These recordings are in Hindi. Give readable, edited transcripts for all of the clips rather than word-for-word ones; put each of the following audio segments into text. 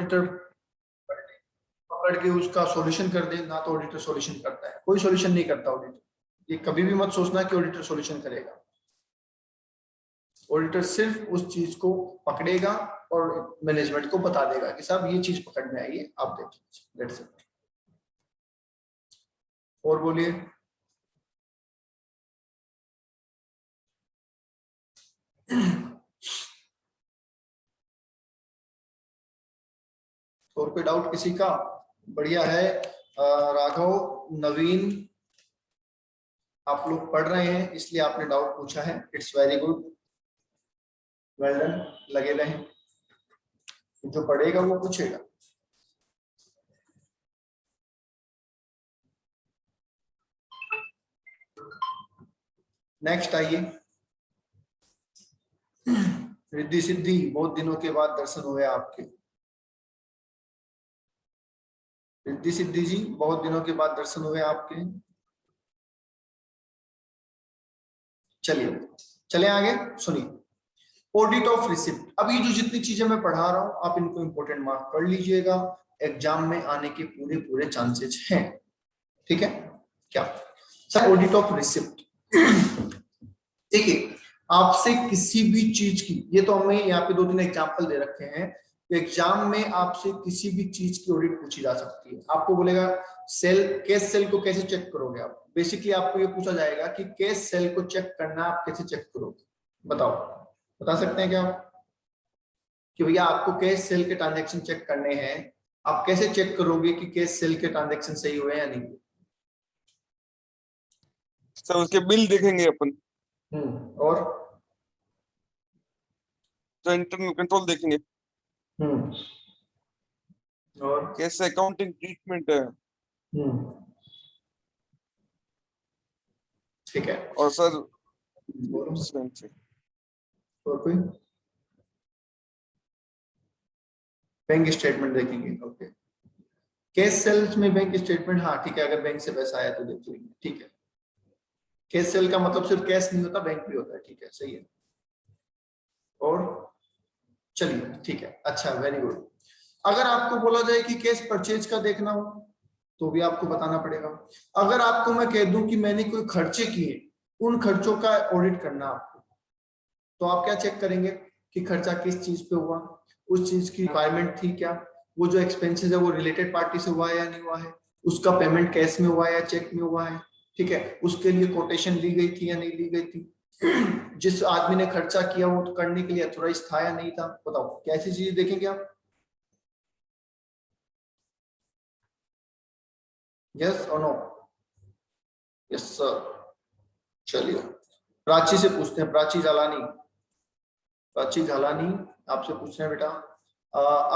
ऑडिटर पकड़ के उसका सॉल्यूशन कर दे, ना तो ऑडिटर सॉल्यूशन करता है, कोई सॉल्यूशन नहीं करता ऑडिटर। ये कभी भी मत सोचना कि ऑडिटर सॉल्यूशन करेगा। ऑडिटर सिर्फ उस चीज को पकड़ेगा और मैनेजमेंट को बता देगा कि साहब ये चीज पकड़ में आई है, आप देखिए, दैट्स इट। और बोलिए। और कोई डाउट किसी का? बढ़िया है। राघव, नवीन, आप लोग पढ़ रहे हैं इसलिए आपने डाउट पूछा है, it's very good, well done, लगे रहें, जो पढ़ेगा वो पूछेगा। नेक्स्ट आइए। रिद्धि सिद्धि, बहुत दिनों के बाद दर्शन हुए आपके। रिद्धि सिद्धि जी, बहुत दिनों के बाद दर्शन हुए आपके। चलिए चले आगे, सुनिए। Audit of receipt. अब ये जो जितनी चीजें मैं पढ़ा रहा हूं आप इनको इंपोर्टेंट मार्क कर लीजिएगा, एग्जाम में आने के पूरे पूरे चांसेस हैं, ठीक है क्या? सर ऑडिट ऑफ रिसिप्ट, देखिए आपसे किसी भी चीज की, ये तो हमें यहाँ पे 2-3 एग्जांपल दे रखे हैं, एग्जाम में आपसे किसी भी चीज की ऑडिट पूछी जा सकती है। आपको बोलेगा सेल, कैश सेल को कैसे चेक करोगे आप, बेसिकली आपको ये पूछा जाएगा कि कैश सेल को चेक करना आप कैसे चेक करोगे, बताओ, बता सकते हैं क्या आप? कि भैया आपको कैश सेल के ट्रांजेक्शन चेक करने हैं, आप कैसे चेक करोगे कि कैश सेल के ट्रांजेक्शन सही हुए या नहीं? सर उसके बिल देखेंगे अपन। और तो इंटरनल कंट्रोल देखेंगे। और कैसे अकाउंटिंग ट्रीटमेंट है। ठीक है। और सर और कोई बैंक स्टेटमेंट देखेंगे, ओके। कैश सेल्स में बैंक स्टेटमेंट, हाँ ठीक है, अगर बैंक से पैसा आया तो देख लेंगे, ठीक है। कैश सेल का मतलब सिर्फ कैश नहीं होता, बैंक भी होता है, ठीक है, सही है। और चलिए ठीक है, अच्छा, वेरी गुड। अगर आपको बोला जाए कि कैश परचेज का देखना हो तो भी आपको बताना पड़ेगा। अगर आपको मैं कह दूं कि मैंने कोई खर्चे किए, उन खर्चों का ऑडिट करना आपको, तो आप क्या चेक करेंगे कि खर्चा किस चीज पे हुआ, उस चीज की रिक्वायरमेंट थी क्या, वो जो एक्सपेंसेस है वो रिलेटेड पार्टी से हुआ है या नहीं हुआ है, उसका पेमेंट कैश में हुआ है या चेक में हुआ है, ठीक है, उसके लिए कोटेशन ली गई थी या नहीं ली गई थी, जिस आदमी ने खर्चा किया वो तो करने के लिए अथोराइज था या नहीं था, बताओ कैसी चीज देखेंगे आप? यस और नो? Yes sir. चलिए प्राची से पूछते हैं, प्राची झालानी, प्राची झालानी आपसे पूछ रहे हैं बेटा,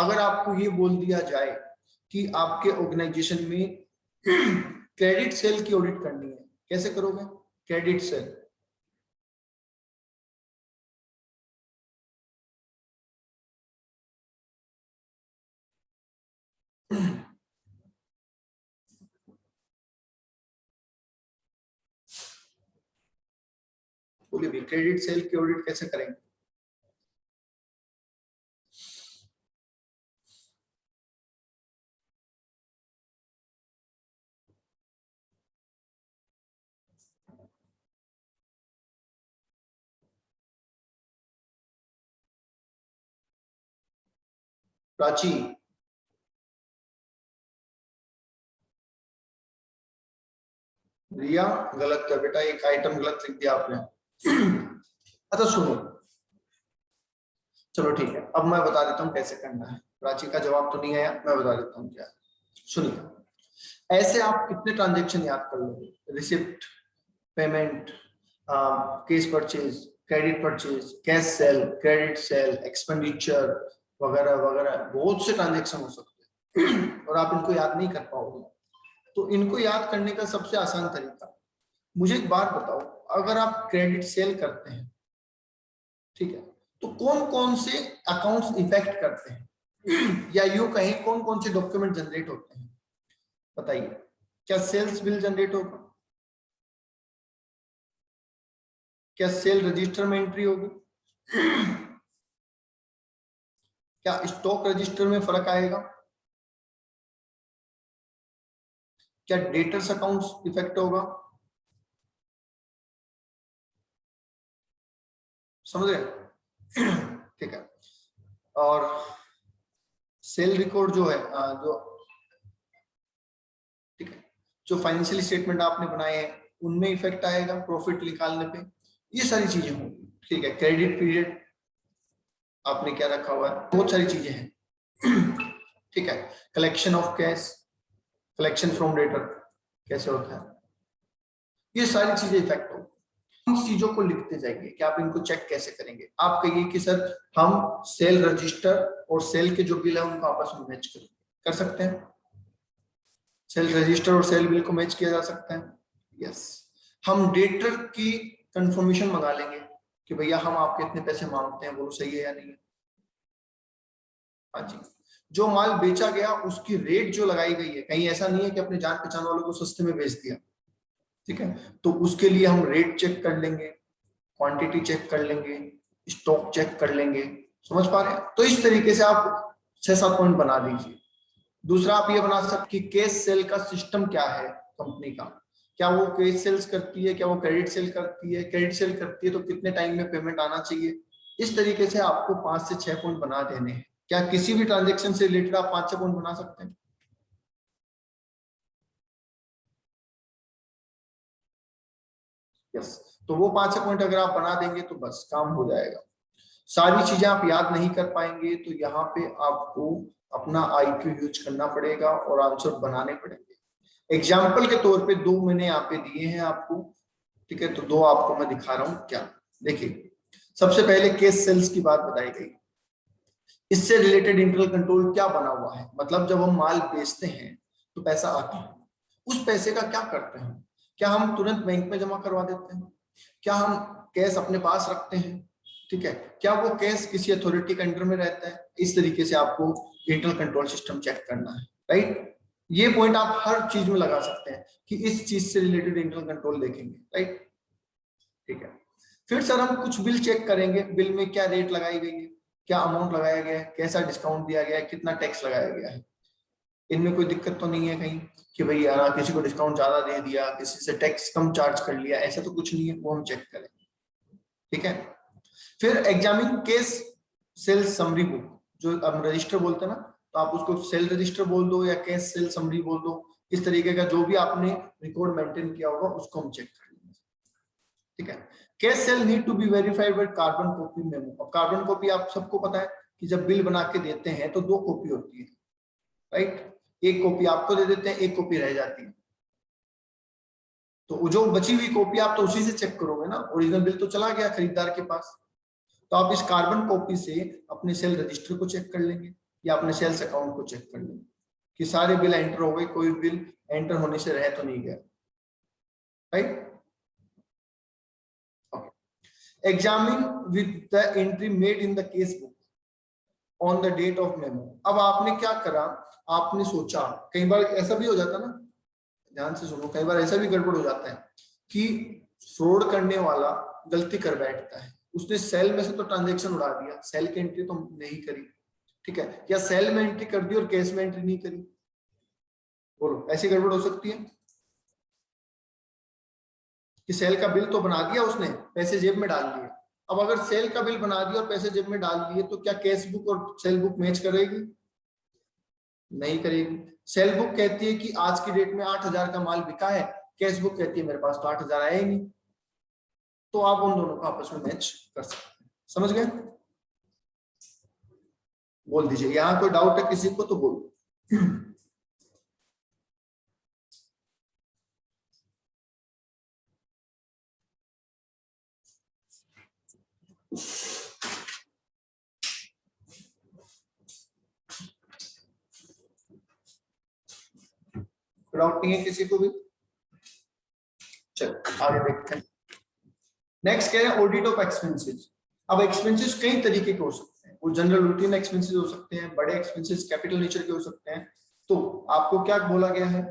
अगर आपको ये बोल दिया जाए कि आपके ऑर्गेनाइजेशन में क्रेडिट सेल की ऑडिट करनी है, कैसे करोगे क्रेडिट सेल? बोलिए भी, क्रेडिट सेल की ऑडिट कैसे करेंगे? प्राची, रिया, गलत है बेटा, एक आइटम गलत लिख दिया आपने। अच्छा सुनो, चलो ठीक है, अब मैं बता देता हूँ कैसे करना है। प्राची का जवाब तो नहीं आया, मैं बता देता हूँ क्या। सुनिए, ऐसे आप कितने ट्रांजेक्शन याद कर लोगे? Receipt, payment, case purchase, credit purchase, cash cell, credit sale, expenditure वगैरह वगैरह, बहुत से ट्रांजेक्शन हो सकते हैं और आप इनको याद नहीं कर पाओगे। तो इनको याद करने का सबसे आसान तरीका, मुझे एक बात बताओ, अगर आप क्रेडिट सेल करते हैं, ठीक है, तो कौन कौन से अकाउंट्स इफेक्ट करते हैं या यूं कहें कौन कौन से डॉक्यूमेंट जनरेट होते हैं, बताइए। क्या सेल्स बिल जनरेट होगा? क्या सेल रजिस्टर में एंट्री होगी? क्या स्टॉक रजिस्टर में फर्क आएगा? क्या डेटर्स अकाउंट्स इफेक्ट होगा? समझ रहे? ठीक है। और सेल रिकॉर्ड जो है जो, ठीक है, जो फाइनेंशियल स्टेटमेंट आपने बनाए हैं उनमें इफेक्ट आएगा प्रॉफिट निकालने पे, ये सारी चीजें होंगी। ठीक है, क्रेडिट पीरियड आपने क्या रखा हुआ है, बहुत सारी चीजें हैं। ठीक है, collection of cash, collection from debtor कैसे होता है, ये सारी चीजें इफेक्ट होगी। इन चीजों को लिखते जाइए कि आप इनको चेक कैसे करेंगे। आप कहिए कि सर हम सेल रजिस्टर और सेल के जो बिल है उनको आपस में मैच करेंगे, कर सकते हैं? सेल रजिस्टर और सेल बिल को मैच किया जा सकता है। यस, हम डेटर की कंफर्मेशन मंगा लेंगे कि भैया हम आपके इतने पैसे मांगते हैं, बोलो सही है या नहीं है। हाँ जी, जो माल बेचा गया उसकी रेट जो लगाई गई है, कहीं ऐसा नहीं है कि अपने जान पहचान वालों को सस्ते में बेच दिया। ठीक है, तो उसके लिए हम रेट चेक कर लेंगे, क्वांटिटी चेक कर लेंगे, स्टॉक चेक कर लेंगे। समझ पा रहे हैं? तो इस तरीके से आप 6-7 पॉइंट बना दीजिए। दूसरा आप ये बना सकते कि कैश सेल का सिस्टम क्या है कंपनी का, क्या वो कैश सेल्स करती है, क्या वो क्रेडिट सेल करती है, क्रेडिट सेल करती है तो कितने टाइम में पेमेंट आना चाहिए। इस तरीके से आपको 5 से 6 पॉइंट बना देने हैं। क्या किसी भी ट्रांजेक्शन से रिलेटेड आप 5-6 पॉइंट बना सकते हैं? यस, तो वो 5-6 पॉइंट अगर आप बना देंगे तो बस काम हो जाएगा। सारी चीजें आप याद नहीं कर पाएंगे तो यहाँ पे आपको अपना आईक्यू यूज करना पड़ेगा और आंसर बनाने पड़ेंगे। एग्जाम्पल के तौर पे 2 मैंने यहाँ पे दिए हैं आपको। ठीक है, तो 2 आपको मैं दिखा रहा हूँ। क्या देखिए, सबसे पहले केस सेल्स की बात बताई गई, इससे रिलेटेड इंटरनल कंट्रोल क्या बना हुआ है, मतलब जब हम माल बेचते हैं तो पैसा आता है, उस पैसे का क्या करते हैं? क्या हम तुरंत बैंक में जमा करवा देते हैं? क्या हम कैश अपने पास रखते हैं? ठीक है, क्या वो कैश किसी अथॉरिटी के अंडर में रहता है? इस तरीके से आपको इंटरनल कंट्रोल सिस्टम चेक करना है। राइट, ये पॉइंट आप हर चीज में लगा सकते हैं कि इस चीज से रिलेटेड इंटरनल कंट्रोल देखेंगे। राइट, ठीक है। फिर सर हम कुछ बिल चेक करेंगे, बिल में क्या रेट लगाई गई है, क्या अमाउंट लगाया गया है, कैसा डिस्काउंट दिया गया है, कितना टैक्स लगाया गया है। इनमें कोई दिक्कत तो नहीं है कहीं कि भाई यार किसी को डिस्काउंट ज्यादा दे दिया, किसी से टैक्स कम चार्ज कर लिया, ऐसा तो कुछ नहीं है, वो हम चेक करेंगे। ठीक है, फिर examine cash sale summary book, जो हम रजिस्टर बोलते हैं ना, तो आप उसको सेल रजिस्टर बोल दो या केस सेल समरी बोल दो, इस तरीके का जो भी आपने रिकॉर्ड मेंटेन किया होगा उसको हम चेक कर लेंगे। ठीक है, cash sale need to be verified with carbon copy memo. अब कार्बन कॉपी आप सबको पता है कि जब बिल बना के देते हैं तो 2 कॉपी होती है। राइट, एक कॉपी आपको दे देते हैं, एक कॉपी रह जाती है, तो जो बची हुई कॉपी आप तो उसी से चेक करोगे ना, ओरिजिनल बिल तो चला गया खरीदार के पास। तो आप इस कार्बन कॉपी से अपने सेल रजिस्टर को चेक कर लेंगे या अपने सेल्स अकाउंट को चेक कर लेंगे कि सारे बिल एंटर हो गए, कोई बिल एंटर होने से रह तो नहीं गया। Right, examine with the entry made in the cash book on the date of memo. अब आपने क्या करा, आपने सोचा, कई बार ऐसा भी हो जाता ना, ध्यान से सुनो, कई बार ऐसा भी गड़बड़ हो जाता है कि फ्रॉड करने वाला गलती कर बैठता है, उसने सेल में से तो ट्रांजैक्शन उड़ा दिया, सेल की एंट्री तो नहीं करी। ठीक है, या सेल में एंट्री कर दी और कैश में एंट्री नहीं करी। बोलो, ऐसी गड़बड़ हो सकती है कि सेल का बिल तो बना दिया उसने, पैसे जेब में डाल लिए। अब अगर सेल का बिल बना दिया और पैसे जेब में डाल दिए तो क्या कैश बुक और सेल बुक मैच करेगी? नहीं करेगी। सेल बुक कहती है कि आज की डेट में 8,000 का माल बिका है, कैश बुक कहती है मेरे पास तो 8,000 आया ही नहीं। तो आप उन दोनों को आपस में मैच कर सकते हैं। समझ गए? बोल दीजिए, यहाँ कोई डाउट है किसी को तो बोलो। डाउट नहीं है किसी को भी? चल आगे देखते हैं। नेक्स्ट क्या है, ऑडिट ऑफ एक्सपेंसेस। अब एक्सपेंसेस कई तरीके के हो सकते हैं, वो जनरल रूटीन एक्सपेंसेस हो सकते हैं, बड़े एक्सपेंसेस कैपिटल नेचर के हो सकते हैं। तो आपको क्या बोला गया है,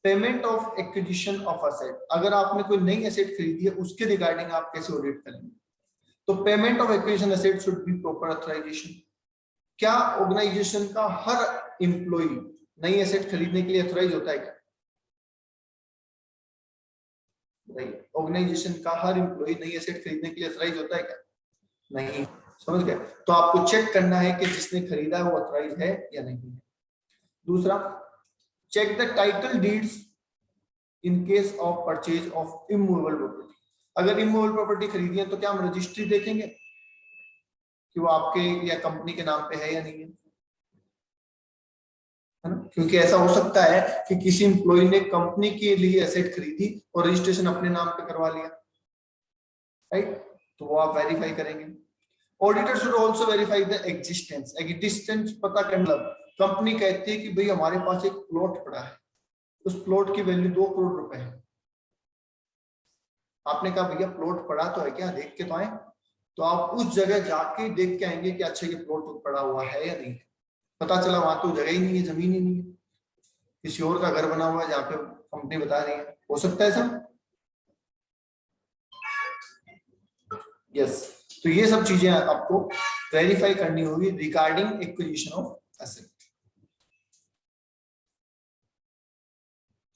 payment of acquisition of asset. अगर आपने कोई नई एसेट खरीदी है उसके रिगार्डिंग आप कैसे ऑडिट करेंगे, तो payment of acquisition asset should be proper authorization. क्या ऑर्गेनाइजेशन का हर एम्प्लॉय नई एसेट खरीदने के लिए ऑथराइज होता है क्या? ऑर्गेनाइजेशन का हर एम्प्लॉय नई एसेट खरीदने के लिए ऑथराइज होता है क्या? नहीं। समझ गए? तो आपको चेक करना है कि जिसने खरीदा है वो ऑथराइज है या नहीं है। दूसरा, check the title deeds in case of purchase of immovable property. अगर इमूवेबल प्रॉपर्टी खरीदी है तो क्या हम रजिस्ट्री देखेंगे कि वो आपके या कंपनी के नाम पे है या नहीं है ना? क्योंकि ऐसा हो सकता है कि किसी एम्प्लॉय ने कंपनी के लिए एसेट खरीदी और रजिस्ट्रेशन अपने नाम पे करवा लिया, राइट? तो वो आप वेरीफाई करेंगे। Auditor should also verify the existence पता करना। कंपनी कहती है कि भाई हमारे पास एक प्लॉट पड़ा है, उस प्लॉट की वैल्यू 2 करोड़ रुपए है। आपने कहा भैया प्लॉट पड़ा तो है क्या, देख के तो आए। तो आप उस जगह जाके देख के आएंगे कि अच्छा ये प्लॉट पड़ा हुआ है या नहीं। पता चला वहां तो जगह ही नहीं है, जमीन ही नहीं है, किसी और का घर बना हुआ है जहाँ पे कंपनी बता रही है। हो सकता है सर? यस। तो ये सब चीजें आपको वेरीफाई करनी होगी रिगार्डिंग एक्विजिशन ऑफ एसेट।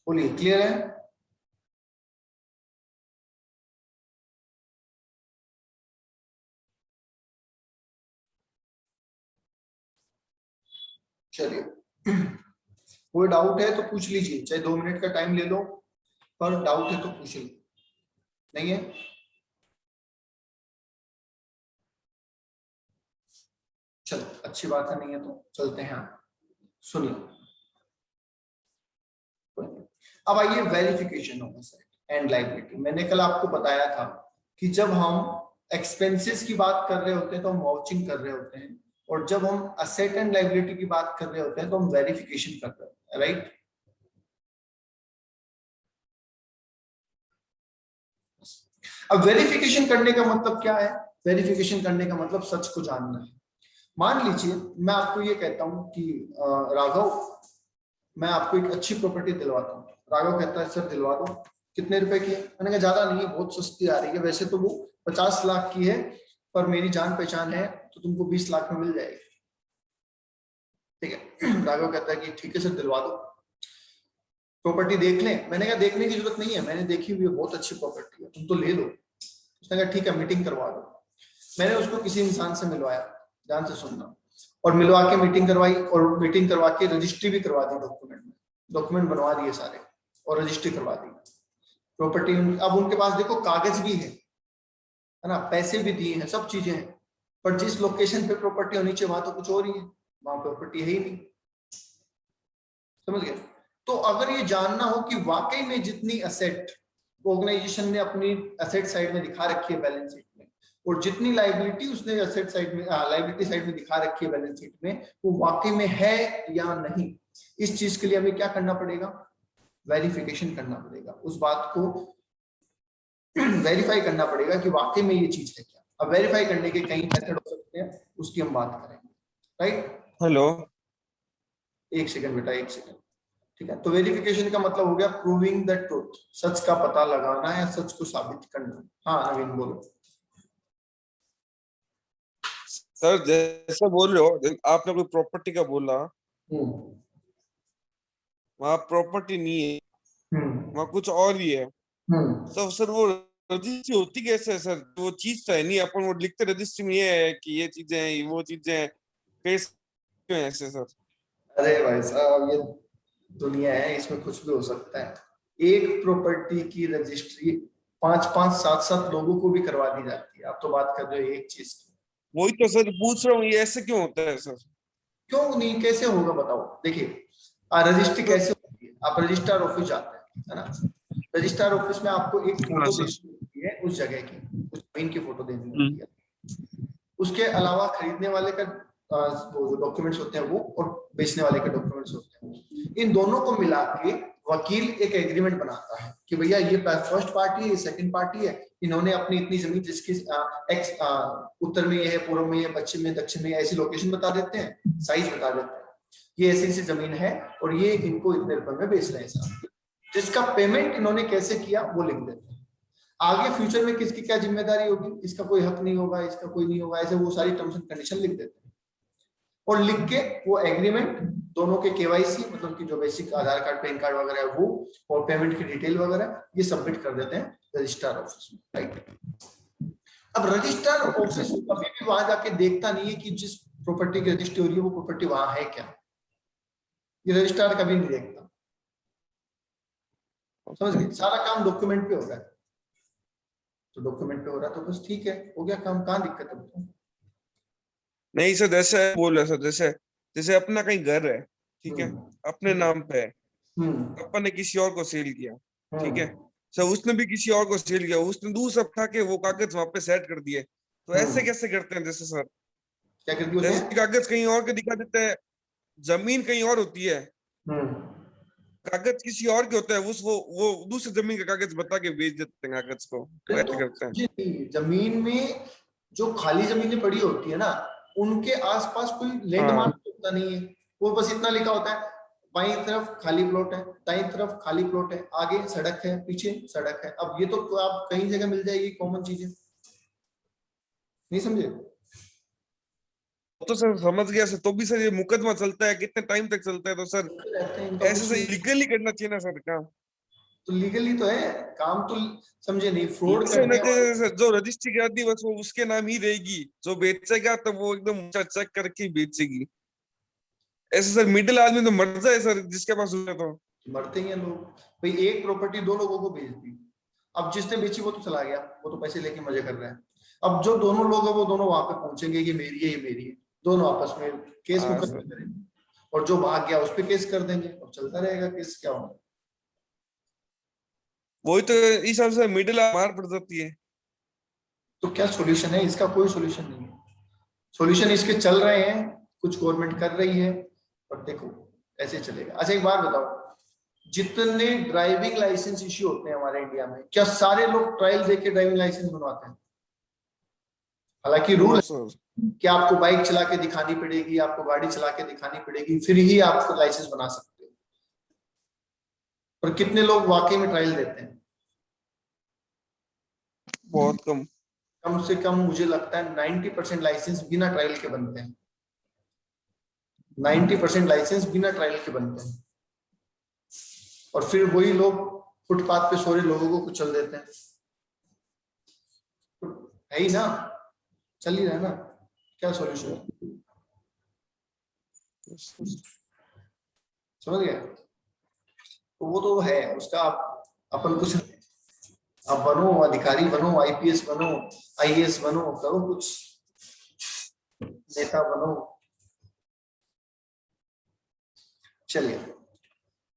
बोलिए, क्लियर है? चलिए, कोई डाउट है तो पूछ लीजिए, चाहे 2 मिनट का टाइम ले लो, पर डाउट है तो पूछ लो। नहीं है? चलो अच्छी बात है, नहीं है तो चलते हैं। सुनिए, अब आइए verification of asset and liability. मैंने कल आपको बताया था कि जब हम एक्सपेंसेस की बात कर रहे होते हैं तो हम वाउचिंग कर रहे होते हैं, और जब हम असेट एंड लायबिलिटी की बात कर रहे होते हैं तो हम वेरिफिकेशन कर रहे होते हैं, राइट? अब वेरिफिकेशन करने का मतलब क्या है? वेरिफिकेशन करने का मतलब सच को जानना है। मान लीजिए मैं आपको ये कहता हूं कि राघव, मैं आपको एक अच्छी प्रॉपर्टी दिलवाता हूँ। राघव कहता है सर दिलवा दो। कितने रुपए की है? मैंने कहा ज्यादा नहीं है, बहुत सस्ती आ रही है, वैसे तो वो 50 लाख की है, पर मेरी जान पहचान है तो तुमको 20 लाख में मिल जाएगी। ठीक है। राघव कहता है कि ठीक है सर दिलवा दो। प्रॉपर्टी देख लें? मैंने कहा देखने की जरूरत नहीं है, मैंने देखी हुई है, बहुत अच्छी प्रॉपर्टी है, तुम तो ले लो। उसने कहा ठीक है मीटिंग करवा दो। मैंने उसको किसी इंसान से मिलवाया, ध्यान से सुनना, और मिलवा के मीटिंग करवाई, और मीटिंग करवा के रजिस्ट्री भी करवा दी, डॉक्यूमेंट बनवा दिए सारे और रजिस्ट्री करवा दी प्रॉपर्टी। अब उनके पास देखो कागज भी है ना, पैसे भी दिए हैं, सब चीजें हैं, पर जिस लोकेशन पे प्रॉपर्टी होनी चाहिए वहां तो कुछ और ही है, वहां प्रॉपर्टी है ही नहीं। समझ गए? तो अगर ये जानना हो कि वाकई में जितनी असेट ऑर्गेनाइजेशन ने अपनी एसेट साइड में दिखा रखी है बैलेंस शीट में, और जितनी लाइबिलिटी उसने एसेट साइड में लाइबिलिटी साइड में दिखा रखी है बैलेंस शीट में, वो वाकई में है या नहीं, इस चीज के लिए हमें क्या करना पड़ेगा? वेरिफिकेशन करना पड़ेगा। उस बात को वेरीफाई करना पड़ेगा कि वाकई में ये चीज है क्या। अब वेरीफाई करने के कई मेथड हो सकते हैं, उसकी हम बात करेंगे, राइट? हेलो, एक सेकंड बेटा, एक सेकंड। ठीक है, तो वेरिफिकेशन का मतलब हो गया प्रूविंग द ट्रूथ, सच का पता लगाना या सच को साबित करना। हाँ नवीन बोलो। सर जैसे बोल रहे हो, आपने कोई प्रॉपर्टी का बोला, वहाँ प्रॉपर्टी नहीं है, वहाँ कुछ और ही है, तो सर वो रजिस्ट्री होती कैसे है सर? वो चीज तो है नहीं, अपन वो लिखते रजिस्ट्री में ये है कि ये चीजें हैं, वो चीजें हैं, कैसे क्यों है ऐसे सर? अरे भाई साहब, ये दुनिया है, इसमें कुछ भी हो सकता है। एक प्रॉपर्टी की रजिस्ट्री 5-5, 7-7 लोगों को भी करवा दी जाती है। आप तो बात कर रहे हो एक चीज की। वही तो सर पूछ रहा हूँ, ये ऐसे क्यों होता है सर? क्यों नहीं, कैसे होगा बताओ? देखिए रजिस्ट्री तो कैसे होती है, आप रजिस्ट्रार ऑफिस जाते हैं, है ना? रजिस्ट्रार ऑफिस में आपको एक हाँ फोटो सर। देनी होती है उस जगह की, उस जमीन की फोटो देनी होती है। उसके अलावा खरीदने वाले का वो जो डॉक्यूमेंट्स होते हैं वो, और बेचने वाले के डॉक्यूमेंट्स होते हैं वो, इन दोनों को मिला के वकील एक एग्रीमेंट बनाता है कि भैया ये फर्स्ट पार्टी है, ये सेकंड पार्टी है, इन्होंने अपनी इतनी जमीन जिसकी एक्स उत्तर में ये है, पूर्व में ये, पश्चिम में, दक्षिण में, ऐसी लोकेशन बता देते हैं, साइज बता देते हैं, ये ऐसी ऐसी जमीन है और ये इनको इतने रुपए में बेच रहे हैं साहब। जिसका पेमेंट इन्होंने कैसे किया वो लिख देते हैं। आगे फ्यूचर में किसकी क्या जिम्मेदारी होगी, इसका कोई हक नहीं होगा, इसका कोई नहीं होगा, ऐसे वो सारी टर्म्स एंड कंडीशन लिख देते हैं। और लिख के वो एग्रीमेंट दोनों के केवाईसी मतलब कि जो बेसिक आधार कार्ड पैन कार्ड वगैरह है वो और पेमेंट की डिटेल वगैरह ये सबमिट कर देते हैं रजिस्ट्रार ऑफिस में, राइट। अब रजिस्ट्रार ऑफिस कभी भी वहां जाके देखता नहीं है कि जिस प्रॉपर्टी की रजिस्ट्री हो रही है वो प्रॉपर्टी वहां है क्या, ये रजिस्ट्रार कभी नहीं देखता, समझ गए। सारा काम डॉक्यूमेंट पे हो रहा है, तो डॉक्यूमेंट पे हो रहा है तो बस ठीक है, हो गया काम, कहाँ दिक्कत है बताओ। नहीं सर, जैसे बोल रहे सर, जैसे जैसे अपना कहीं घर है, ठीक है, अपने नाम पे है, हम्म अपन ने किसी और को सेल किया, ठीक है, हम्म सर उसने भी किसी और को सेल किया, उसने दूसरा उठा के वो कागज वहां पे सेट कर दिए, तो ऐसे हम्म कैसे करते हैं? जैसे सर, क्या कर दिया जैसे उसने? कागज कहीं और के दिखा देते हैं, जमीन कहीं और होती है, हम्म कागज किसी और के होता है, उस वो दूसरी जमीन का कागज बता के बेच देते हैं कागज को, वो अरे ऐसे तो करते हैं। समझे नहीं, जमीन में जो खाली जमीनें पड़ी होती है ना उनके आसपास कोई हाँ लैंडमार्क होता नहीं है, वो बस इतना लिखा होता है बाईं तरफ खाली प्लॉट है, दाईं तरफ खाली प्लॉट है, आगे सड़क है, पीछे सड़क है। अब ये तो आप कहीं जगह मिल जाएगी कॉमन चीजें, नहीं समझे? तो सर समझ गया सर, तो भी सर ये मुकदमा चलता है, कितने टाइम तक चलता है? तो सर रहते हैं इनका ऐसे कुछ से नहीं, लीगली करना चाहिए ना सर काम। तो लीगली तो है काम तो, समझे नहीं, फ्रॉड ऐसे होना करने वाले। चाहिए सर, जो रजिस्ट्री करा दी बस वो उसके नाम ही रहेगी, जो बेचेगा तो वो एकदम चेक करके ही बेचेगी। ऐसे सर मिडिल आदमी तो मर जाए सर, जिसके पास हुआ तो। मरते ही हैं लोग, भाई एक प्रॉपर्टी दो लोगों को बेच दी, अब जिसने बेची वो तो चला गया, वो तो पैसे लेके मजे कर रहे हैं। अब जो दोनों लोग हैं वो दोनों वहां पे पहुंचेंगे, ये मेरी है ये मेरी है, दोनों आपस में केस हाँ मुकदमा सर, करेंगे, और जो भाग गया उस पर केस कर देंगे और चलता रहेगा केस, क्या होगा। वही तो, इस हिसाब से मिडिल मार पड़ जाती है। तो क्या सॉल्यूशन है इसका? कोई सॉल्यूशन नहीं है, सॉल्यूशन इसके चल रहे हैं, कुछ गवर्नमेंट कर रही है, और देखो ऐसे चलेगा। अच्छा एक बात बताओ, जितने ड्राइविंग लाइसेंस इश्यू होते हैं हमारे इंडिया में, क्या सारे लोग ट्रायल देके ड्राइविंग लाइसेंस बनवाते हैं? हालांकि नो रूल सर। है कि आपको बाइक चला के दिखानी पड़ेगी, आपको गाड़ी चला के दिखानी पड़ेगी, फिर ही आपको लाइसेंस बना सकते हो, पर कितने लोग वाकई में ट्रायल देते हैं? बहुत कम। कम से कम मुझे लगता है 90% लाइसेंस बिना ट्रायल के बनते हैं, 90% लाइसेंस बिना ट्रायल के बनते हैं, और फिर वही लोग फुटपाथ पे सो रहे लोगों को कुचल देते हैं, तो है ही ना, चल ही रहा है ना, क्या सॉल्यूशन है? समझ गया? तो वो तो है उसका, अपन कुछ, आप बनो अधिकारी बनो, आईपीएस बनो, आईएएस बनो, करो कुछ, नेता बनो। चलिए,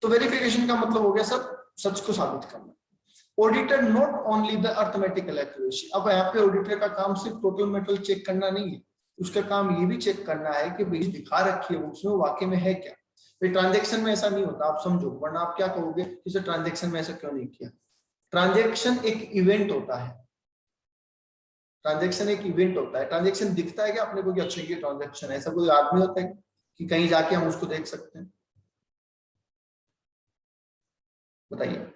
तो वेरिफिकेशन का मतलब हो गया सब सच को साबित करना। Auditor not only the arithmetical accuracy, अब यहाँ पे ऑडिटर का काम सिर्फ टोटल मेटल चेक करना नहीं है, उसका काम ये भी चेक करना है कि भाई दिखा रखी है उसमें वाकई में है क्या। भाई ट्रांजेक्शन में ऐसा नहीं होता, आप समझो, वरना आप क्या कहोगे, इसे ट्रांजेक्शन में ऐसा क्यों नहीं किया। ट्रांजेक्शन एक इवेंट होता है, ट्रांजेक्शन एक इवेंट होता है, ट्रांजेक्शन दिखता है क्या अपने को कि अच्छा ये ट्रांजेक्शन है, ऐसा कोई आदमी होता है कि कहीं जाके हम उसको देख सकते हैं? बताइए,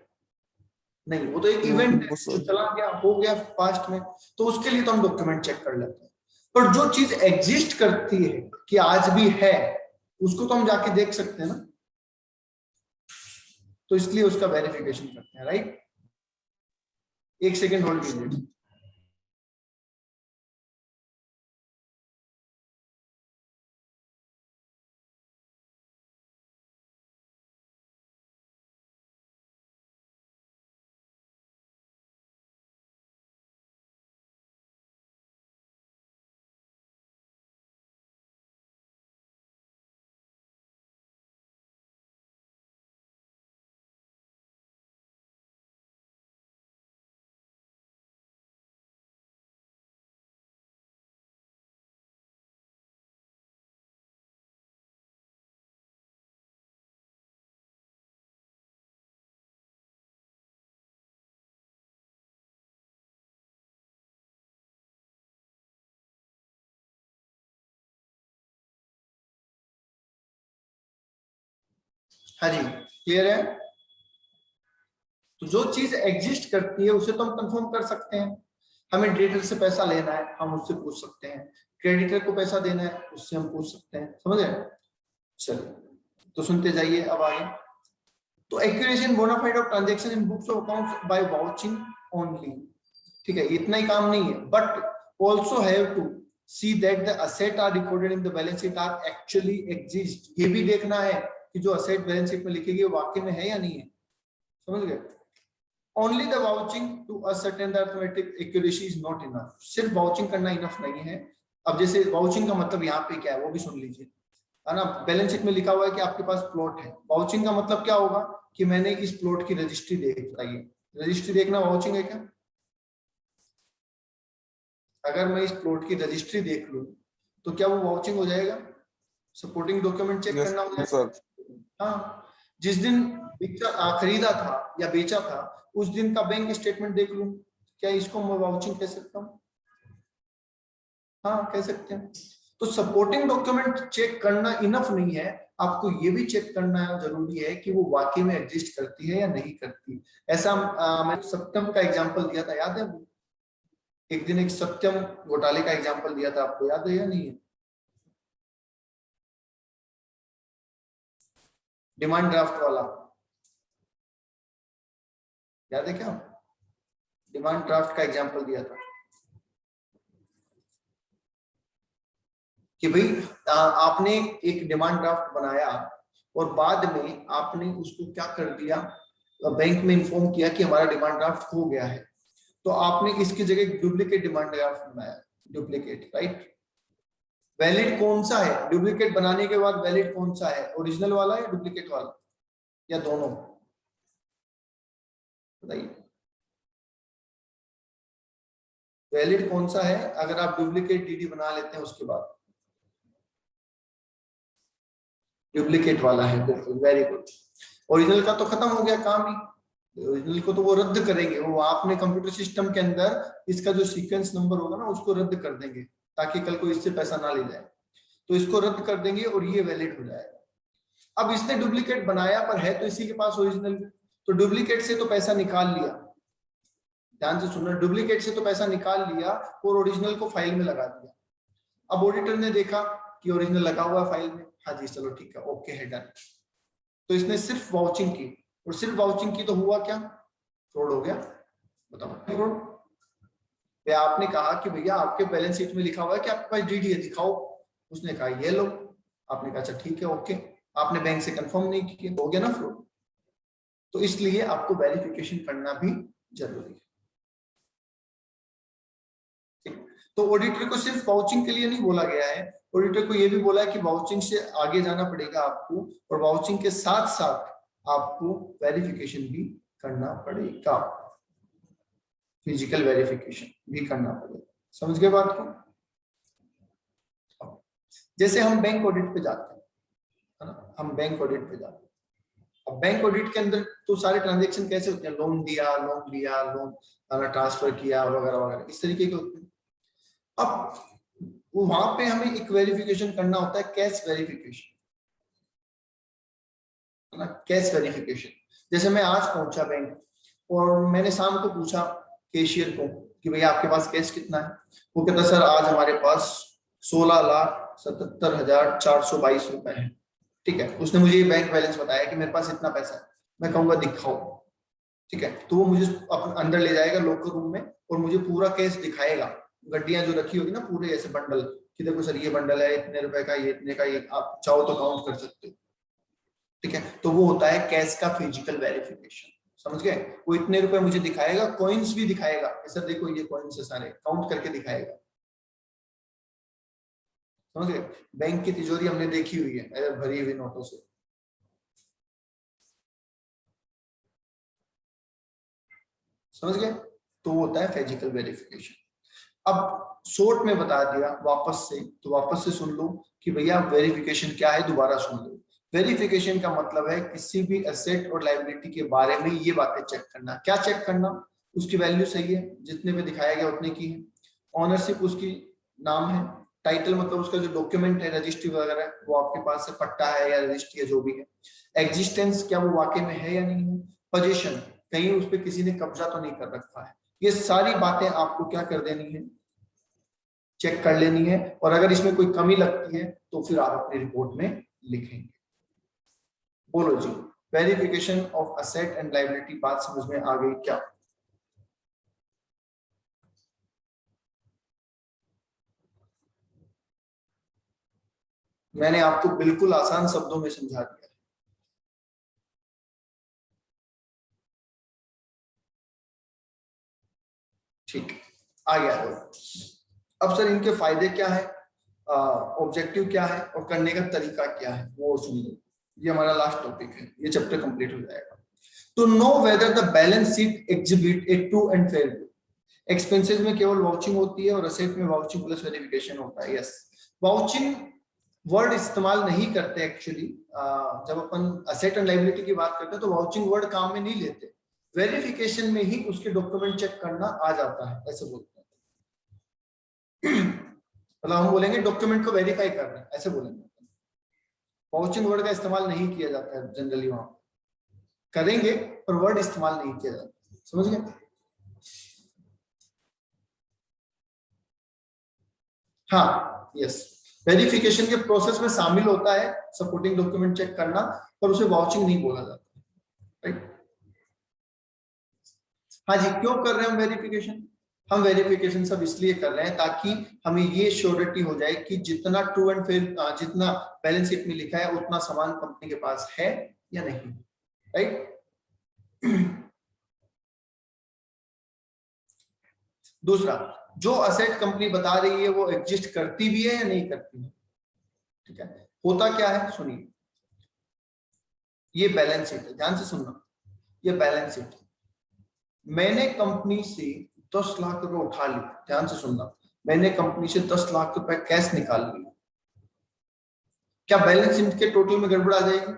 नहीं, वो तो एक इवेंट है जो चला गया, हो गया पास्ट में, तो उसके लिए तो हम डॉक्यूमेंट चेक कर लेते हैं। पर जो चीज एग्जिस्ट करती है कि आज भी है, उसको तो हम जाके देख सकते हैं ना, तो इसलिए उसका वेरिफिकेशन करते हैं, राइट। एक सेकेंड होल्ड कीजिए। हाँ जी, क्लियर है। तो जो चीज एग्जिस्ट करती है उसे तो हम कंफर्म कर सकते हैं, हमें डिटेल से पैसा लेना है हम उससे पूछ सकते हैं, क्रेडिटर को पैसा देना है, उससे हम पूछ सकते हैं। समझ गए? चलिए तो सुनते जाइए अब आगे। तो एक्यूरेशन bona fide of transaction in books of accounts by vouching only, ठीक है, इतना ही काम नहीं है, but also have to see that the asset are recorded in the balance sheet are actually exist, ये भी देखना है कि जो असेट बैलेंस शीट में लिखी गई वाकई में है या नहीं है। समझ गए? Only the vouching to ascertain the arithmetic accuracy is not enough, सिर्फ वाउचिंग करना इनफ नहीं है। अब जैसे वाउचिंग का मतलब यहाँ पे क्या है वो भी सुन लीजिए, है ना। बैलेंस शीट में लिखा हुआ है कि आपके पास प्लॉट है, वाउचिंग का मतलब क्या होगा कि मैंने इस प्लॉट की रजिस्ट्री देख ली है। रजिस्ट्री देखना वाउचिंग है क्या? अगर मैं इस प्लॉट की रजिस्ट्री देख लूं तो क्या वो वाउचिंग हो जाएगा? सपोर्टिंग डॉक्यूमेंट चेक करना हो जाएगा। हाँ, जिस दिन खरीदा था या बेचा था उस दिन का बैंक स्टेटमेंट देख लूं, क्या इसको मैं वाउचिंग कह सकता हूँ? हाँ, कह सकते हैं। तो सपोर्टिंग डॉक्यूमेंट चेक करना इनफ नहीं है, आपको ये भी चेक करना जरूरी है कि वो वाकई में एग्जिस्ट करती है या नहीं करती। ऐसा मैंने सत्यम का एग्जांपल दिया था, याद है? एक दिन एक सत्यम घोटाले का एग्जांपल दिया था, आपको याद है या नहीं है? डिमांड ड्राफ्ट वाला, याद है क्या? डिमांड ड्राफ्ट का एग्जांपल दिया था कि भाई आपने एक डिमांड ड्राफ्ट बनाया और बाद में आपने उसको क्या कर दिया, बैंक में इन्फॉर्म किया कि हमारा डिमांड ड्राफ्ट खो गया है, तो आपने इसकी जगह डुप्लीकेट डिमांड ड्राफ्ट बनाया। Duplicate, right? वैलिड कौन सा है? डुप्लीकेट बनाने के बाद वैलिड कौन सा है, ओरिजिनल वाला या डुप्लीकेट वाला, या दोनों? बताइए, वैलिड कौन सा है अगर आप डुप्लीकेट डीडी बना लेते हैं उसके बाद? डुप्लीकेट वाला है, बिल्कुल, वेरी गुड। ओरिजिनल का तो खत्म हो गया काम ही, ओरिजिनल को तो वो रद्द करेंगे, वो आपने कंप्यूटर सिस्टम के अंदर इसका जो सीक्वेंस नंबर होगा ना उसको रद्द कर देंगे ताकि कल को इससे पैसा ना ले जाए, तो इसको रद्द कर देंगे और ये वैलिड हो जाएगा। अब इसने डुप्लीकेट बनाया पर है तो इसी के पास ओरिजिनल, तो डुप्लीकेट से तो पैसा निकाल लिया, ध्यान से सुनना, डुप्लीकेट से तो पैसा निकाल लिया और ओरिजिनल को फाइल में लगा दिया। अब ऑडिटर ने देखा कि ओरिजिनल लगा हुआ है फाइल में, हाँ जी चलो ठीक है, ओके है, डन। तो इसने सिर्फ वाउचिंग की, और सिर्फ वाउचिंग की तो हुआ क्या? फ्रॉड हो गया। बताओ फ्रॉड। आपने कहा कि भैया आपके बैलेंस शीट में लिखा हुआ है कि आपके पास डीडी है, दिखाओ। उसने कहा ये लो, आपने कहा अच्छा ठीक है, ओके। आपने बैंक से कंफर्म नहीं किया, हो गया ना फ्रॉड। तो इसलिए आपको वेरिफिकेशन करना भी जरूरी है। तो ऑडिटर को सिर्फ वाउचिंग के लिए नहीं बोला गया है, ऑडिटर को यह भी बोला है कि वाउचिंग से आगे जाना पड़ेगा आपको, और वाउचिंग के साथ साथ आपको वेरिफिकेशन भी करना पड़ेगा, फिजिकल वेरिफिकेशन भी करना पड़ेगा। समझ गए बात को? जैसे हम बैंक ऑडिट पे जाते हैं, है ना, हम बैंक ऑडिट पे जाते हैं। अब बैंक ऑडिट के अंदर तो सारे ट्रांजेक्शन कैसे होते हैं? लोन दिया, लोन लिया, लोन ट्रांसफर किया, वगैरह वगैरह, इस तरीके के होते हैं। अब वहां पे हमें एक वेरिफिकेशन करना होता है, कैश वेरिफिकेशन, है ना, कैश वेरिफिकेशन। जैसे मैं आज पहुंचा बैंक और मैंने शाम को पूछा कैशियर को कि भैया आपके पास कैश कितना है? वो कहता सर आज हमारे पास 16,77,422 रुपए है। ठीक है, उसने मुझे बैंक बैलेंस बताया कि मेरे पास इतना पैसा है। मैं कहूंगा दिखाओ, ठीक है, तो वो मुझे अपने अंदर ले जाएगा लॉकर रूम में और मुझे पूरा कैश दिखाएगा। गड्डियां जो रखी होगी ना पूरे ऐसे बंडल, कि देखो सर ये बंडल है इतने रुपए का, ये इतने का, ये आप चाहो तो काउंट कर सकते हो। ठीक है, तो वो होता है कैश का फिजिकल वेरिफिकेशन। समझ गए? वो इतने रुपए मुझे दिखाएगा, कॉइन्स भी दिखाएगा, सर देखो ये कॉइन्स है सारे, काउंट करके दिखाएगा। समझ गए? बैंक की तिजोरी हमने देखी हुई है भरी हुई नोटों से। समझ गए? तो होता है फिजिकल वेरिफिकेशन। अब शॉर्ट में बता दिया वापस से, तो वापस से सुन लो कि भैया वेरिफिकेशन क्या है, दोबारा सुन लो। वेरिफिकेशन का मतलब है किसी भी एसेट और लायबिलिटी के बारे में ये बातें चेक करना। क्या चेक करना? उसकी वैल्यू सही है, जितने में दिखाया गया उतने की है, ऑनरशिप उसकी नाम है, टाइटल मतलब उसका जो डॉक्यूमेंट है रजिस्ट्री वगैरह वो आपके पास है, पट्टा है या रजिस्ट्री है जो भी है, एग्जिस्टेंस क्या वो वाकई में है या नहीं है, पोजीशन कहीं उस पर किसी ने कब्जा तो नहीं कर रखा है। ये सारी बातें आपको क्या कर देनी है, चेक कर लेनी है, और अगर इसमें कोई कमी लगती है तो फिर आप अपनी रिपोर्ट में लिखेंगे। बोलो जी, verification of asset and liability बात समझ में आ गई क्या? मैंने आपको बिल्कुल आसान शब्दों में समझा दिया। ठीक है, आ गया। अब सर इनके फायदे क्या है, ऑब्जेक्टिव क्या है और करने का तरीका क्या है वो सुनिए। ये हमारा लास्ट टॉपिक है, ये चैप्टर कंप्लीट हो जाएगा। To know whether the balance sheet exhibit a true and fair view. Expenses में केवल वाउचिंग होती है और असेट में वाउचिंग प्लस वेरिफिकेशन होता है। यस, वाउचिंग वर्ड इस्तेमाल नहीं करते एक्चुअली। जब अपन असेट एंड लायबिलिटी की बात करते हैं तो वाउचिंग वर्ड काम में नहीं लेते, वेरिफिकेशन में ही उसके डॉक्यूमेंट चेक करना आ जाता है, ऐसे बोलते हैं। मतलब हम बोलेंगे डॉक्यूमेंट को वेरीफाई करना है, ऐसे बोलेंगे। वाउचिंग वर्ड का इस्तेमाल नहीं किया जाता है जनरली, वहां करेंगे पर वर्ड इस्तेमाल नहीं किया जाता, समझ गए? हाँ, यस, वेरिफिकेशन के प्रोसेस में शामिल होता है सपोर्टिंग डॉक्यूमेंट चेक करना, पर उसे वाउचिंग नहीं बोला जाता, राइट? हाँ जी, क्यों कर रहे हैं हम वेरिफिकेशन? हम वेरिफिकेशन सब इसलिए कर रहे हैं ताकि हमें ये श्योरिटी हो जाए कि जितना ट्रू एंड फेयर, जितना बैलेंस शीट में लिखा है उतना सामान कंपनी के पास है या नहीं, राइट? दूसरा, जो असेट कंपनी बता रही है वो एग्जिस्ट करती भी है या नहीं करती है, ठीक है? होता क्या है सुनिए, ये बैलेंस शीट है, ध्यान से सुनना, ये बैलेंस शीट है। मैंने कंपनी से 10 लाख रुपए उठा लिए, ध्यान से सुनना, मैंने कंपनी से 10 लाख रुपए कैश निकाल लिए, क्या बैलेंस शीट के टोटल में गड़बड़ आ जाएगी?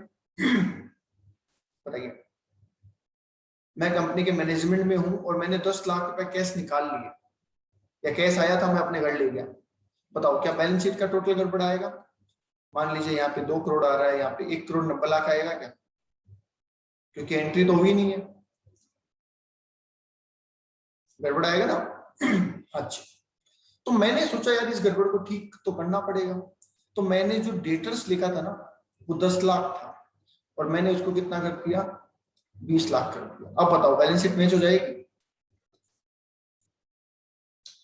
बताइए। मैं कंपनी के मैनेजमेंट में हूं और मैंने 10 लाख रुपए कैश निकाल लिए, या कैश आया था मैं अपने घर ले गया, बताओ क्या बैलेंस शीट का टोटल गड़बड़ आएगा? मान लीजिए यहाँ पे 2 करोड़ आ रहा है, यहाँ पे 1 करोड़ 90 लाख आएगा क्या? क्योंकि एंट्री तो हुई नहीं है, गड़बड़ आएगा ना। अच्छा, तो मैंने सोचा यार इस गड़बड़ को ठीक तो करना पड़ेगा, तो मैंने जो डेटर्स लिखा था ना वो 10 लाख था और मैंने उसको कितना कर दिया, 20 लाख कर दिया। अब बताओ बैलेंस शीट मैच हो जाएगी?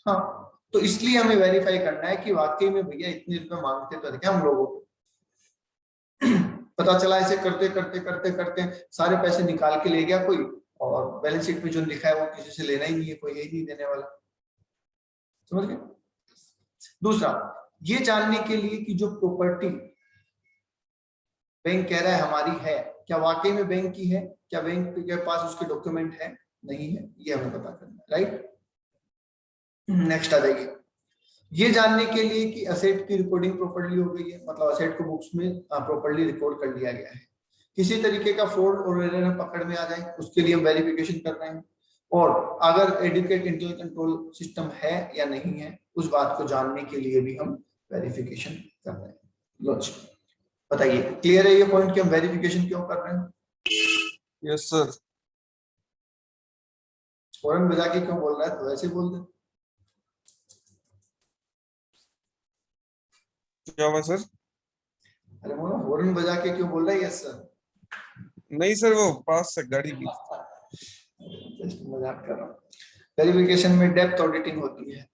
हाँ, तो इसलिए हमें वेरीफाई करना है कि वाकई में भैया इतने रुपए मांगते तो थे हम लोगों को। पता चला ऐसे करते करते करते करते सारे पैसे निकाल के ले गया कोई, और बैलेंस शीट में जो लिखा है वो किसी से लेना ही नहीं है, कोई है ही नहीं देने वाला, समझ गए? दूसरा, ये जानने के लिए कि जो प्रॉपर्टी बैंक कह रहा है हमारी है, क्या वाकई में बैंक की है, क्या बैंक के पास उसके डॉक्यूमेंट है, नहीं है, ये हमें पता करना है, राइट? नेक्स्ट आ जाइए। ये जानने के लिए कि असेट की रिकॉर्डिंग प्रॉपर्ली हो गई है, मतलब असेट को बुक्स में प्रॉपर्ली रिकॉर्ड कर लिया गया है, किसी तरीके का फ्रॉड और एरर पकड़ में आ जाए उसके लिए हम वेरिफिकेशन कर रहे हैं, और अगर एडुकेट इंटरनल कंट्रोल सिस्टम है या नहीं है उस बात को जानने के लिए भी हम वेरिफिकेशन कर रहे हैं। लॉजिक बताइए, क्लियर है ये पॉइंट कि हम वेरिफिकेशन क्यों कर रहे हैं? Yes sir. फौरन बजा के क्यों बोल रहा है, तो ऐसे बोल दे। क्या हुआ सर? अरे बोलो, हॉर्न बजा के क्यों बोल रहा है? Yes sir. नहीं सर, वो पास से गाड़ी की जस्ट मजाक कर रहा हूँ। वेरिफिकेशन में डेप्थ ऑडिटिंग होती है,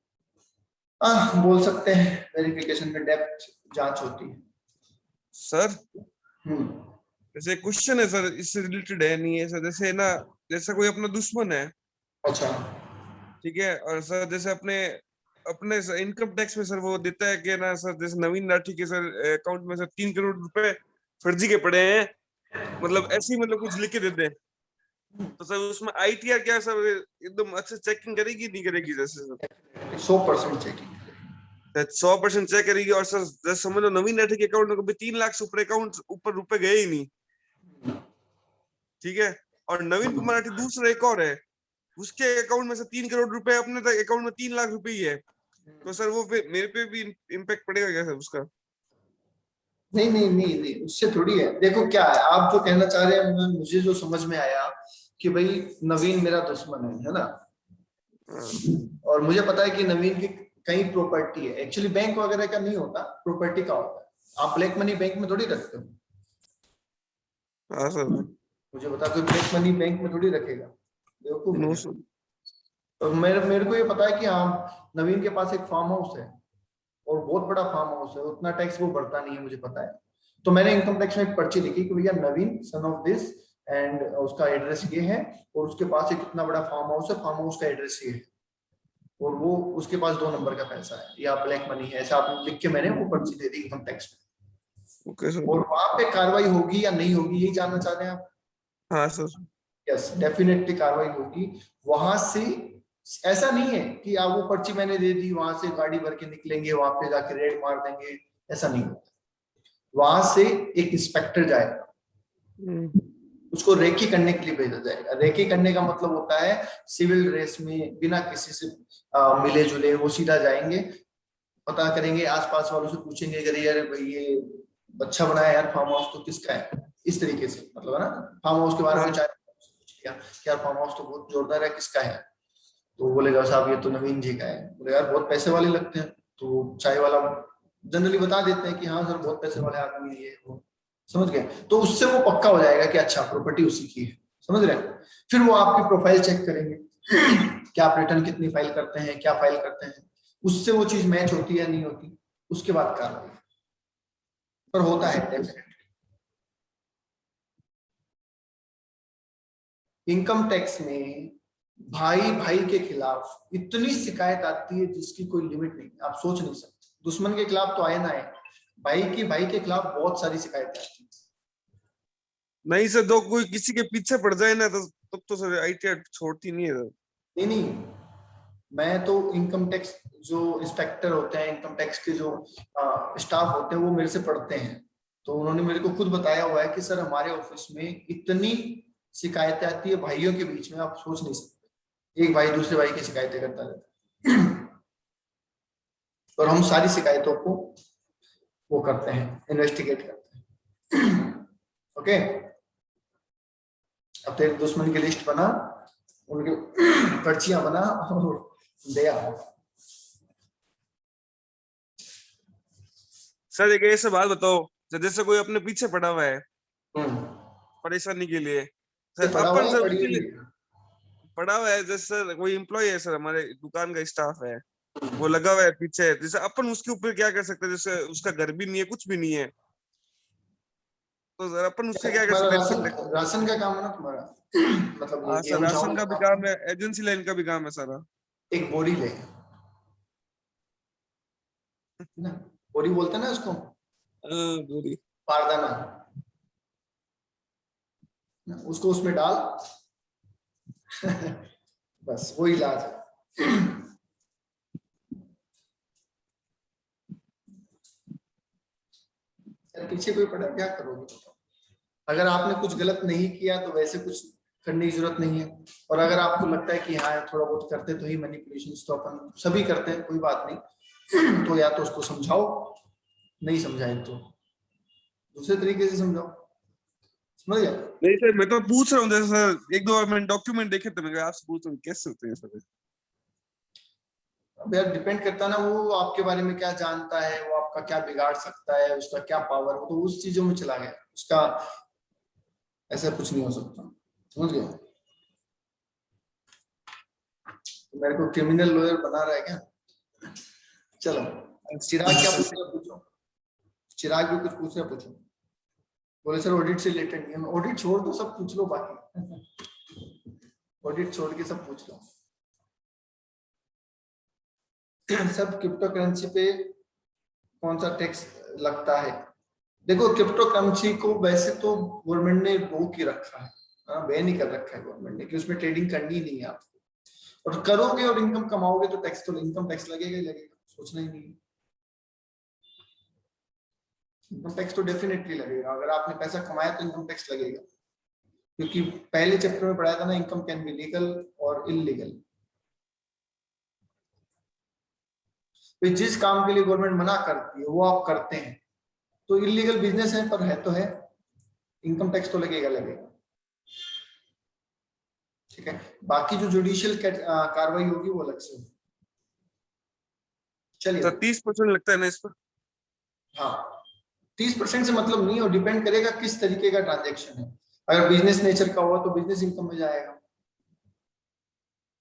बोल सकते हैं वेरिफिकेशन में डेप्थ जांच होती है सर। जैसे क्वेश्चन है सर, इससे रिलेटेड है नहीं है सर, जैसे ना, जैसा कोई अपना दुश्मन है, अच्छा, ठीक है, और सर जैसे अपने अपने इनकम टैक्स में सर वो देता है कि ना सर, जैसे नवीन राठी के सर अकाउंट में सर 3 करोड़ रुपए फर्जी के पड़े हैं, मतलब ऐसी मतलब कुछ लिख के देते हैं, तो सर उसमें आईटीआर क्या सर एकदम अच्छे चेकिंग करेगी नहीं करेगी? जैसे सर 100% चेकिंग 100% चेक करेगी, और सर जैसे समझ लो नवीन राठी के अकाउंट में कभी 3 लाख से ऊपर अकाउंट ऊपर रुपए गए ही नहीं, ठीक है, और नवीन कुमार राठी दूसरा एक और है, उसके अकाउंट में से 3 करोड़ रुपए, अपने अकाउंट में 3 लाख रुपए ही है, तो सर वो मेरे पे भी इम्पैक्ट पड़ेगा क्या सर उसका? नहीं नहीं नहीं नहीं, उससे थोड़ी है। देखो क्या है आप जो कहना चाह रहे हैं, मुझे जो समझ में आया कि भाई नवीन मेरा दुश्मन है ना, और मुझे पता है कि नवीन की कहीं प्रॉपर्टी है, एक्चुअली बैंक वगैरह का नहीं होता, प्रॉपर्टी का होता है। आप ब्लैक मनी बैंक में थोड़ी रखते हो। हाँ सर। मुझे बता, कोई ब्लैक मनी बैंक में थोड़ी रखेगा, बेवकूफ नो है। सर। तो मेरे को ये पता है कि हाँ नवीन के पास एक फार्म हाउस है, और बहुत बड़ा फार्म हाउस है, उतना टैक्स वो भरता नहीं है, मुझे पता है। तो मैंने इनकम टैक्स में एक पर्ची लिखी कि भैया नवीन सन ऑफ दिस, एंड उसका एड्रेस ये है, और उसके पास एक इतना बड़ा फार्म हाउस है, फार्म हाउस का एड्रेस ये है, और वो उसके पास 2 नंबर का पैसा है या ब्लैक मनी है, ऐसा आप लिख के मैंने वो पर्ची दे दी इनकम टैक्स में। Okay sir. और वहां पे कार्रवाई होगी या नहीं होगी, यही जानना चाह रहे हैं आप? हाँ सर। यस, डेफिनेटली कार्रवाई होगी। वहां से ऐसा नहीं है कि आप वो पर्ची मैंने दे दी, वहां से गाड़ी भर के निकलेंगे, वहां पे जाके रेड मार देंगे, ऐसा नहीं होता। वहां से एक इंस्पेक्टर जाएगा, उसको रेकी करने के लिए भेजा जाएगा। रेकी करने का मतलब होता है सिविल रेस में बिना किसी से मिले जुले, वो सीधा जाएंगे, पता करेंगे, आसपास वालों से पूछेंगे, अगर यार भाई ये अच्छा बनाया यार फार्म हाउस, तो किसका है, इस तरीके से, मतलब है ना, फार्म हाउस के बारे में हाँ। चाहे पूछ लिया कि यार फार्म हाउस तो बहुत जोरदार है, किसका है, तो बोलेगा साहब ये तो नवीन जी का है। बोले यार बहुत पैसे वाले लगते हैं, तो चाय वाला जनरली बता देते हैं कि हाँ सर बहुत पैसे वाले आदमी है ये वो, समझ गए? तो उससे वो पक्का हो जाएगा कि अच्छा प्रॉपर्टी उसी की है, समझ रहे हैं? फिर वो आपकी प्रोफाइल चेक करेंगे क्या आप रिटर्न कितनी फाइल करते हैं, क्या फाइल करते हैं, उससे वो चीज मैच होती है नहीं होती, उसके बाद कार्रवाई। पर होता है डेफिनेटली। इनकम टैक्स में भाई भाई के खिलाफ इतनी शिकायत आती है जिसकी कोई लिमिट नहीं, आप सोच नहीं सकते। दुश्मन के खिलाफ तो आए ना आए, भाई के खिलाफ बहुत सारी शिकायतें आती है। नहीं सर, दो कोई किसी के पीछे पड़ जाए ना तो तब तो सर आईटी छोड़ती नहीं है सर। नहीं नहीं, मैं तो इनकम टैक्स जो इंस्पेक्टर होते हैं, इनकम टैक्स के जो स्टाफ होते हैं, वो मेरे से पढ़ते हैं, तो उन्होंने मेरे को खुद बताया हुआ है कि सर हमारे ऑफिस में इतनी शिकायतें आती है भाइयों के बीच में, आप सोच नहीं सकते। एक भाई दूसरे भाई की शिकायतें करता रहता है और हम सारी शिकायतों को वो करते हैं, इन्वेस्टिगेट करते हैं। ओके, अब तेरे दुश्मन की लिस्ट बना, उनकी पर्चियां बना और दे आओ। सर एक ऐसे बात बताओ, जैसे कोई अपने पीछे पड़ा हुआ है हम्म, परेशानी के लिए, ये सर पड़ा हुआ अपन है सर पड़ी उसके हुई लिए है। पड़ा हुआ है, जैसे सर कोई एम्प्लॉय है सर, हमारे दुकान का स्टाफ है, वो लगा हुआ है पीछे, जैसे अपन उसके ऊपर क्या कर सकते हैं, जैसे उसका घर भी नहीं है, कुछ भी नहीं है, तो सर अपन उससे क्या कर तुम्हारा सकते हैं, राशन, प्रोटेक्ट। राशन का काम है ना तुम्हारा, मतलब ये हाँ सर, गेहूं राशन चावल का का भी काम काम है। है, एजेंसी लाइन का भी काम है सारा। एक बोरी ले, है ना, बोरी बोलते हैं ना उसको, पूरी। पारदाना, उसको उसमें डाल बस वो इलाज है। यार पीछे कोई पड़ा, क्या करोगे बताओ? अगर आपने कुछ गलत नहीं किया तो वैसे कुछ करने की जरूरत नहीं है, और अगर आपको लगता है कि हाँ थोड़ा बहुत करते तो ही मैनिपुलेशन, तो अपन सभी करते हैं, कोई बात नहीं, तो या तो उसको समझाओ, नहीं समझाए तो दूसरे तरीके से समझाओ, समझ गया? नहीं सर, मैं तो पूछ रहा हूँ, जैसे सर एक दो बार मैंने डॉक्यूमेंट देखे तो मैं आपसे पूछ रहा हूँ कैसे होते हैं सर। अब यार डिपेंड करता है ना, वो आपके बारे में क्या जानता है, वो आपका क्या बिगाड़ सकता है, उसका क्या पावर, वो तो उस चीजों में चला गया, उसका ऐसा कुछ नहीं हो सकता, समझ गए? तो मेरे को क्रिमिनल लॉयर बना रहा है क्या? चलो, चिराग क्या पूछ रहे हो पूछो, चिराग भी कुछ पूछ रहे पूछो। बोले सर ऑडिट से रिलेटेड नहीं है, ऑडिट छोड़ दो, सब पूछ लो बाकी ऑडिट छोड़ के सब पूछ लो। सब क्रिप्टो करेंसी पे कौन सा टैक्स लगता है? देखो क्रिप्टो करेंसी को वैसे तो गवर्नमेंट ने रोक ही रखा है, बैन ही कर रखा है गवर्नमेंट ने कि उसमें ट्रेडिंग करनी ही नहीं है आपको, और करोगे और इनकम कमाओगे तो टैक्स, तो इनकम टैक्स लगेगा ही लगेगा, सोचना ही नहीं। इनकम टैक्स तो डेफिनेटली लगेगा, अगर आपने पैसा कमाया तो इनकम टैक्स लगेगा, क्योंकि पहले चैप्टर में पढ़ाया था ना, इनकम कैन बी लीगल और इलीगल। तो जिस काम के लिए गवर्नमेंट मना करती है वो आप करते हैं तो इलीगल बिजनेस है, पर है तो है, इनकम टैक्स तो लगेगा लगेगा, ठीक है। बाकी जो जुडिशियल कार्रवाई होगी वो अलग से होगी। चलिए 30% लगता है ना इस पर? हाँ 30% से मतलब नहीं, और डिपेंड करेगा किस तरीके का ट्रांजेक्शन है। अगर बिजनेस नेचर का हुआ तो बिजनेस इनकम में जाएगा,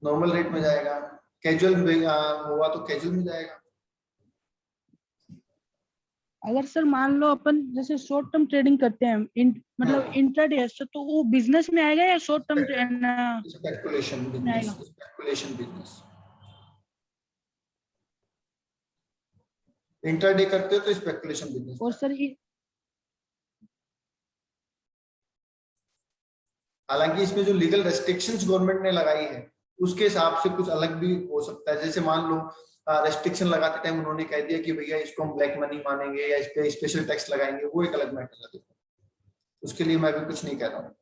नॉर्मल रेट में जाएगा। कैजुअल हुआ तो कैजुअल में जाएगा। अगर सर मान लो अपन जैसे शॉर्ट टर्म ट्रेडिंग करते हैं मतलब इंट्राडे, तो वो बिजनेस में आएगा या शॉर्ट टर्म स्पेकुलेशन में आएगा? Business, speculation business. इंट्राडे करते हो तो स्पेकुलेशन बिजनेस। और सर ये हालांकि इसमें जो लीगल रेस्ट्रिक्शंस गवर्नमेंट ने लगाई है उसके हिसाब से कुछ अलग भी हो सकता है। जैसे मान लो रेस्ट्रिक्शन लगाते टाइम उन्होंने कह दिया कि भैया इसको हम ब्लैक मनी मानेंगे या इस पे स्पेशल टैक्स लगाएंगे, वो एक अलग मैटर है, उसके लिए मैं भी कुछ नहीं कह रहा हूँ।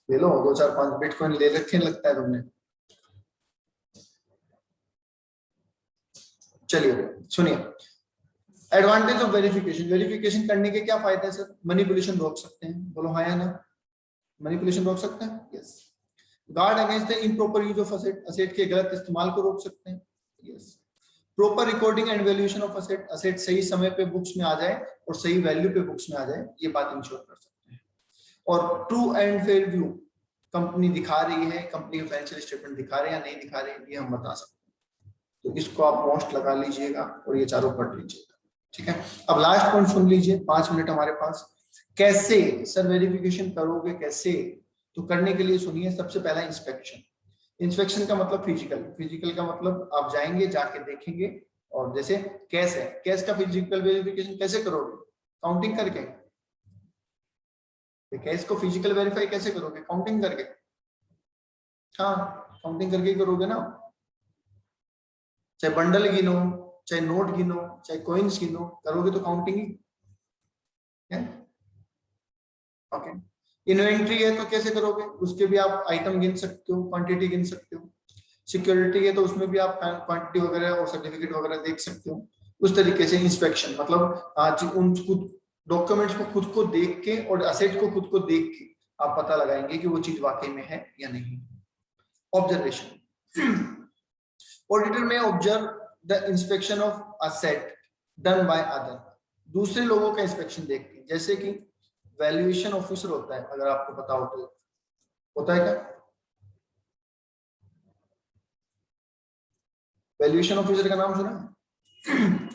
ले लो 2-4-5 बिटकॉइन ले रखे लगता है तुमने। चलिए सुनिए, एडवांटेज ऑफ वेरिफिकेशन। वेरिफिकेशन करने के क्या फायदे हैं सर? मैनिपुलेशन रोक सकते हैं, बोलो हाँ या ना? मैनिपुलेशन रोक सकते हैं, yes. Guard against the improper use of asset, asset के गलत इस्तेमाल को रोक सकते हैं, yes. Proper recording and valuation of asset, asset सही समय पे बुक्स में आ जाए और सही वैल्यू पे बुक्स में आ जाए, ये बात इंश्योर कर सकते हैं। और true and fair view, company दिखा रही है, कंपनी का फाइनेंशियल स्टेटमेंट दिखा रहे हैं या नहीं दिखा रहे हैं, ये हम बता सकते हैं। तो इसको आप मोस्ट लगा लीजिएगा और ये चारों पढ़ लीजिएगा, ठीक है। अब लास्ट पॉइंट सुन लीजिए, 5 मिनट हमारे पास। कैसे सर वेरिफिकेशन करोगे, कैसे? तो करने के लिए सुनिए, सबसे पहला इंस्पेक्शन। इंस्पेक्शन का मतलब फिजिकल, फिजिकल का मतलब आप जाएंगे, जाके देखेंगे। और जैसे कैश है, कैश का फिजिकल वेरिफिकेशन कैसे करोगे? काउंटिंग करके। कैश को फिजिकल वेरीफाई कैसे करोगे? काउंटिंग करके। हाँ काउंटिंग करके ही करोगे ना, चाहे बंडल गिनो, चाहे नोट गिनो, चाहे कॉइन्स गिनो, करोगे तो काउंटिंग ही है। ओके, इन्वेंट्री है तो कैसे करोगे? उसके भी आप आइटम गिन सकते हो, क्वांटिटी गिन सकते हो। सिक्योरिटी है तो उसमें भी आप क्वांटिटी वगैरह और सर्टिफिकेट वगैरह देख सकते हो। उस तरीके से इंस्पेक्शन मतलब आज उन डॉक्यूमेंट्स को खुद को देख के और असेट को खुद को देख के आप पता लगाएंगे कि वो चीज वाकई में है या नहीं। ऑब्जर्वेशन, ऑडिटर में observe the inspection of asset done by other, दूसरे लोगों का इंस्पेक्शन देखते हैं। जैसे कि वैल्यूएशन ऑफिसर होता है, अगर आपको पता हो तो, होता है क्या? वैल्यूएशन ऑफिसर का नाम सुना है?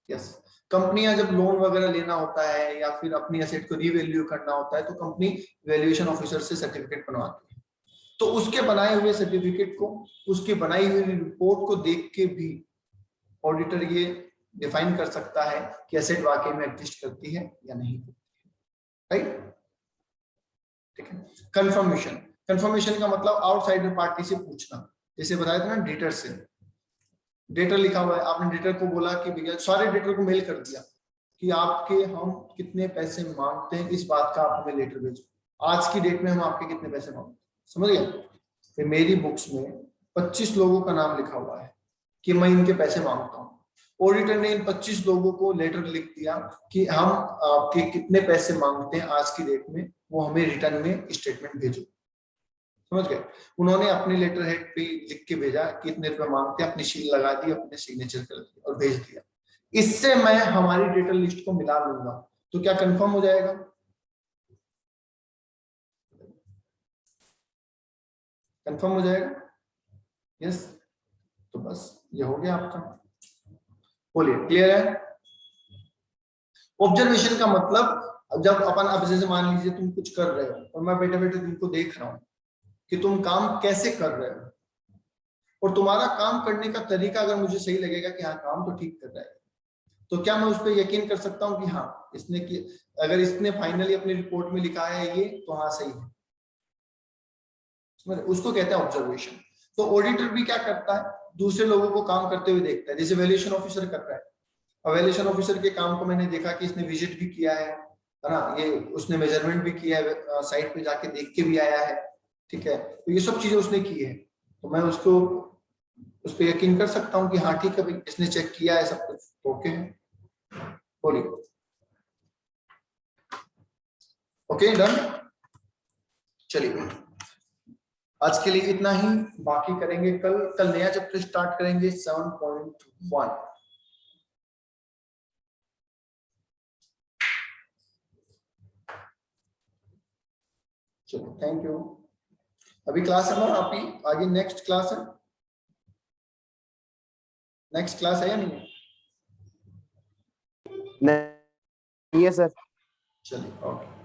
यस। कंपनियां जब लोन वगैरह लेना होता है या फिर अपनी एसेट को रीवैल्यू करना होता है तो कंपनी वैल्यूएशन ऑफिसर से सर्टिफिकेट बनवाती है। तो उसके बनाए हुए सर्टिफिकेट को, उसके बनाई हुई रिपोर्ट को देख के भी ऑडिटर ये डिफाइन कर सकता है कि एसेट वाकई में एग्जिस्ट करती है या नहीं, राइट? ठीक है। कंफर्मेशन, कंफर्मेशन का मतलब आउटसाइडर पार्टी से पूछना। जैसे बताया था ना डेटर से, डेटर लिखा हुआ है, आपने डेटर को बोला कि भैया, सारे डेटर को मेल कर दिया कि आपके हम कितने पैसे मांगते हैं, इस बात का आप हमें लेटर भेजो, आज की डेट में हम आपके कितने पैसे मांगते हैं, समझ गए? फिर मेरी बुक्स में 25 लोगों का नाम लिखा हुआ है कि मैं इनके पैसे मांगता हूँ। ऑडिटर ने इन 25 लोगों को लेटर लिख दिया कि हम आपके कितने पैसे मांगते हैं आज की डेट में, वो हमें रिटर्न में स्टेटमेंट भेजो, समझ गए? उन्होंने अपने लेटर हेड पे लिख के भेजा कि इतने रुपए मांगते हैं, अपनी सील लगा दी, अपने सिग्नेचर कर दिया और भेज दिया। इससे मैं हमारी डेटा लिस्ट को मिला लूंगा, तो क्या कंफर्म हो जाएगा? कंफर्म हो जाएगा, यस। तो बस ये हो गया आपका, बोलिए क्लियर है? ऑब्जर्वेशन का मतलब जब अपन, अब जैसे मान लीजिए तुम कुछ कर रहे हो और मैं बैठे बैठे तुमको देख रहा हूं कि तुम काम कैसे कर रहे हो, और तुम्हारा काम करने का तरीका अगर मुझे सही लगेगा कि हाँ काम तो ठीक कर रहा है, तो क्या मैं उस पर यकीन कर सकता हूँ कि हाँ इसने की, अगर इसने फाइनली अपनी रिपोर्ट में लिखा है ये, तो हाँ सही है, उसको कहते हैं ऑब्जर्वेशन। तो ऑडिटर भी क्या करता है, दूसरे लोगों को काम करते हुए देखता है, जैसे वैल्यूएशन ऑफिसर कर रहा है। वैल्यूएशन ऑफिसर के काम को मैंने देखा कि इसने विजिट भी किया है ना, ये उसने मेजरमेंट भी किया है, साइट पे जाके देख के भी आया है, ठीक है, तो ये सब चीजें उसने की है, तो मैं उसको उस पर यकीन कर सकता हूँ कि हाँ ठीक है भाई, इसने चेक किया है सब कुछ, ओके है। बोलिए। Okay done. चलिए आज के लिए इतना ही, बाकी करेंगे कल नया चैप्टर स्टार्ट करेंगे 7.1। चलो थैंक यू। अभी क्लास है ना आपकी, आगे नेक्स्ट क्लास है, नेक्स्ट क्लास है या नहीं है? नहीं है सर। चलिए ओके।